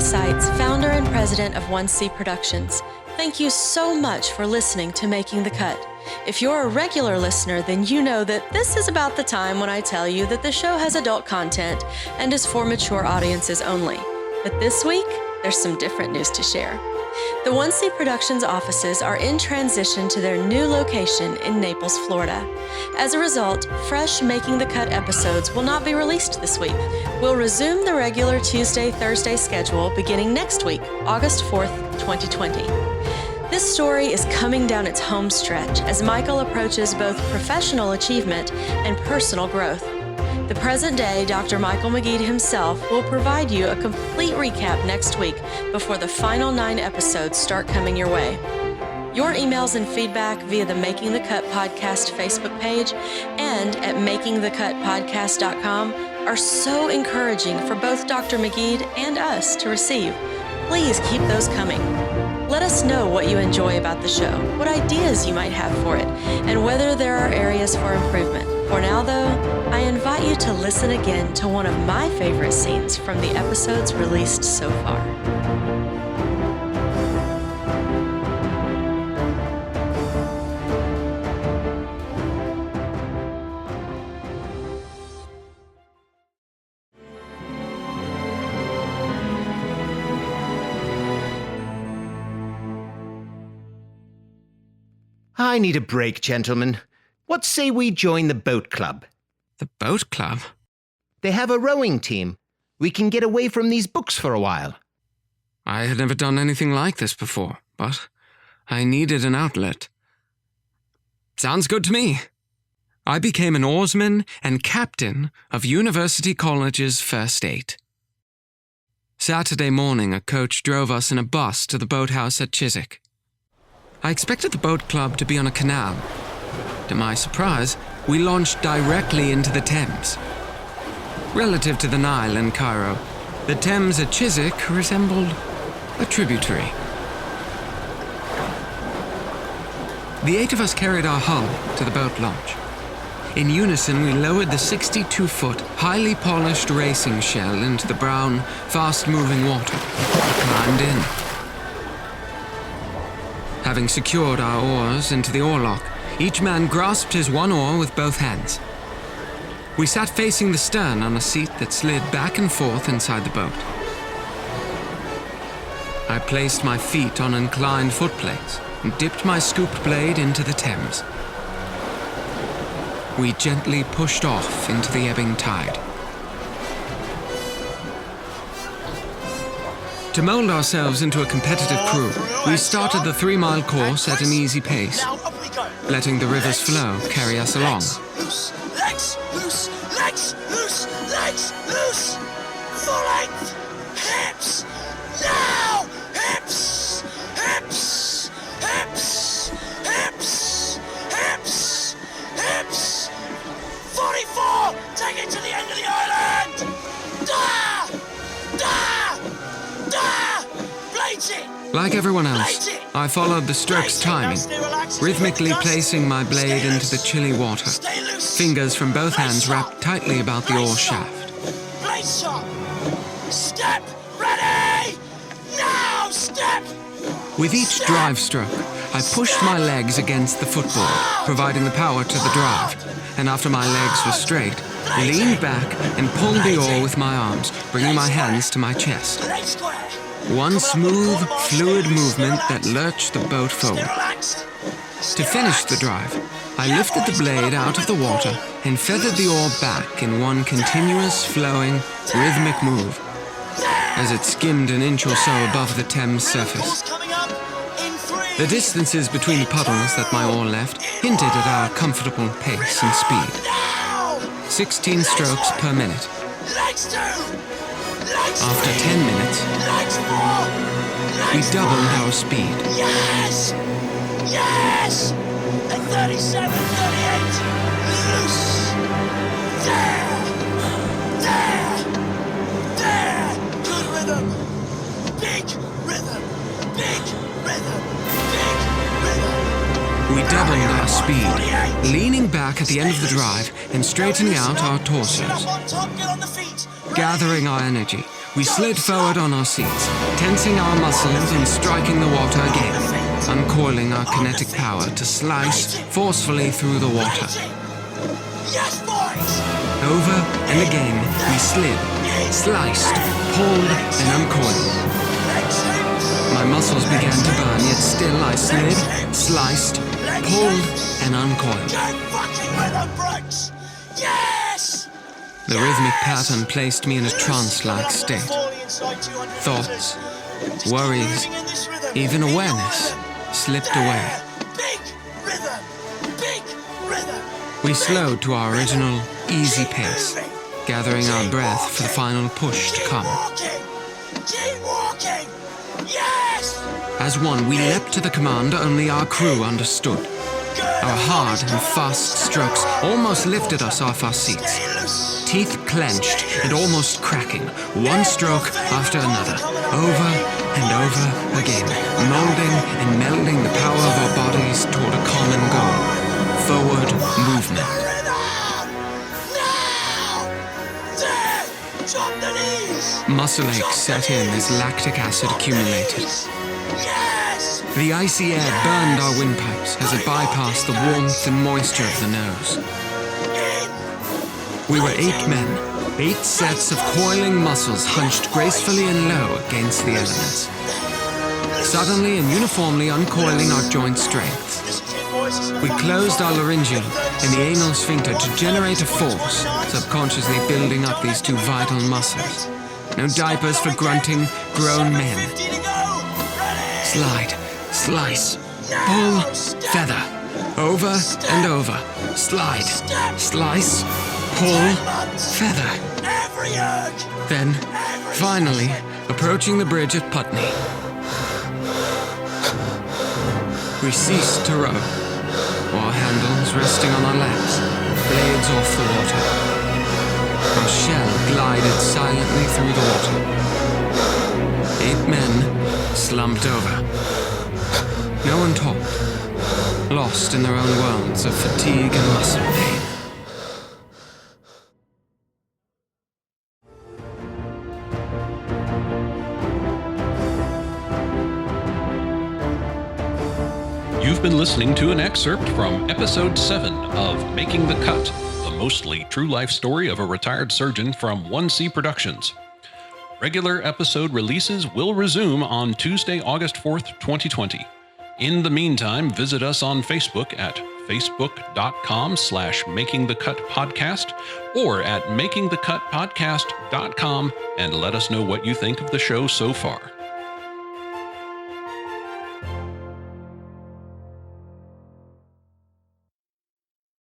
Rebecca Seitz, founder and president of 1C Productions. Thank you so much for listening to Making the Cut. If you're a regular listener, then you know that this is about the time when I tell you that the show has adult content and is for mature audiences only. But this week, there's some different news to share. The 1C Productions offices are in transition to their new location in Naples, Florida. As a result, fresh Making the Cut episodes will not be released this week. We'll resume the regular Tuesday-Thursday schedule beginning next week, August 4th, 2020. This story is coming down its home stretch as Michael approaches both professional achievement and personal growth. The present-day Dr. Michael McGead himself will provide you a complete recap next week before the final 9 episodes start coming your way. Your emails and feedback via the Making the Cut Podcast Facebook page and at makingthecutpodcast.com are so encouraging for both Dr. McGead and us to receive. Please keep those coming. Let us know what you enjoy about the show, what ideas you might have for it, and whether there are areas for improvement. For now, though, I invite you to listen again to one of my favorite scenes from the episodes released so far. I need a break, gentlemen. What say we join the boat club? The boat club? They have a rowing team. We can get away from these books for a while. I had never done anything like this before, but I needed an outlet. Sounds good to me. I became an oarsman and captain of University College's First 8. Saturday morning, a coach drove us in a bus to the boathouse at Chiswick. I expected the boat club to be on a canal. To my surprise, we launched directly into the Thames. Relative to the Nile in Cairo, the Thames at Chiswick resembled a tributary. The 8 of us carried our hull to the boat launch. In unison, we lowered the 62-foot, highly polished racing shell into the brown, fast-moving water and climbed in. Having secured our oars into the oarlock, each man grasped his one oar with both hands. We sat facing the stern on a seat that slid back and forth inside the boat. I placed my feet on inclined footplates and dipped my scooped blade into the Thames. We gently pushed off into the ebbing tide. To mold ourselves into a competitive crew, we started the 3-mile course at an easy pace, letting the river's flow carry us along. Loose, legs, loose, legs, loose, legs, loose. Full length, hips, now, hips, hips, hips, hips, hips, hips. 44, take it to the end of the island. Da, da. Like everyone else, I followed the stroke's timing, rhythmically placing my blade into the chilly water, fingers from both hands wrapped tightly about the oar shaft. Blade shot. Step, ready, now step. With each drive stroke, I pushed my legs against the footboard, providing the power to the drive, and after my legs were straight, leaned back and pulled the oar with my arms, bringing my hands to my chest. One smooth, fluid movement that lurched the boat forward. To finish the drive, I lifted the blade out of the water and feathered the oar back in one continuous, flowing, rhythmic move, as it skimmed an inch or so above the Thames surface. The distances between the puddles that my oar left hinted at our comfortable pace and speed. 16 strokes per minute. After 10 minutes, we doubled our speed. Yes! Yes! At 37, 38, loose! There! There! There! Good rhythm! Big rhythm! Big rhythm! Big rhythm! We doubled our speed, leaning back at the end of the drive and straightening out our torsos. Gathering our energy, We slid forward on our seats, tensing our muscles and striking the water again, uncoiling our kinetic power to slice forcefully through the water. Yes, boys! Over and again, we slid, sliced, pulled, and uncoiled. My muscles began to burn, yet still I slid, sliced, pulled, and uncoiled. Get fucking with them, Brooks! Yes! The rhythmic pattern placed me in a trance-like state. Thoughts, worries, even awareness slipped away. Big rhythm! Big rhythm! We slowed to our original, easy pace, gathering our breath for the final push to come. Keep walking! Yes! As one, we leapt to the command only our crew understood. Our hard and fast strokes almost lifted us off our seats. Teeth clenched and almost cracking, one stroke after another, over and over again, molding and melding the power of our bodies toward a common goal. Forward movement. Muscle ache set in as lactic acid accumulated. The icy air burned our windpipes as it bypassed the warmth and moisture of the nose. We were 8 men, 8 sets of coiling muscles hunched gracefully and low against the elements. Suddenly and uniformly uncoiling our joint strengths. We closed our laryngeal and the anal sphincter to generate a force, subconsciously building up these 2 vital muscles. No diapers for grunting, grown men. Slide, slice, pull, feather. Over and over. Slide, slice, pull, feather. Then, finally, approaching the bridge at Putney. We ceased to row, oar handles resting on our laps, blades off the water. Our shell glided silently through the water. 8 men slumped over. No one talked, lost in their own worlds of fatigue and muscle pain. You've been listening to an excerpt from Episode 7 of Making the Cut, the mostly true life story of a retired surgeon from 1C Productions. Regular episode releases will resume on Tuesday, August 4th, 2020. In the meantime, visit us on Facebook at facebook.com/makingthecutpodcast or at makingthecutpodcast.com and let us know what you think of the show so far.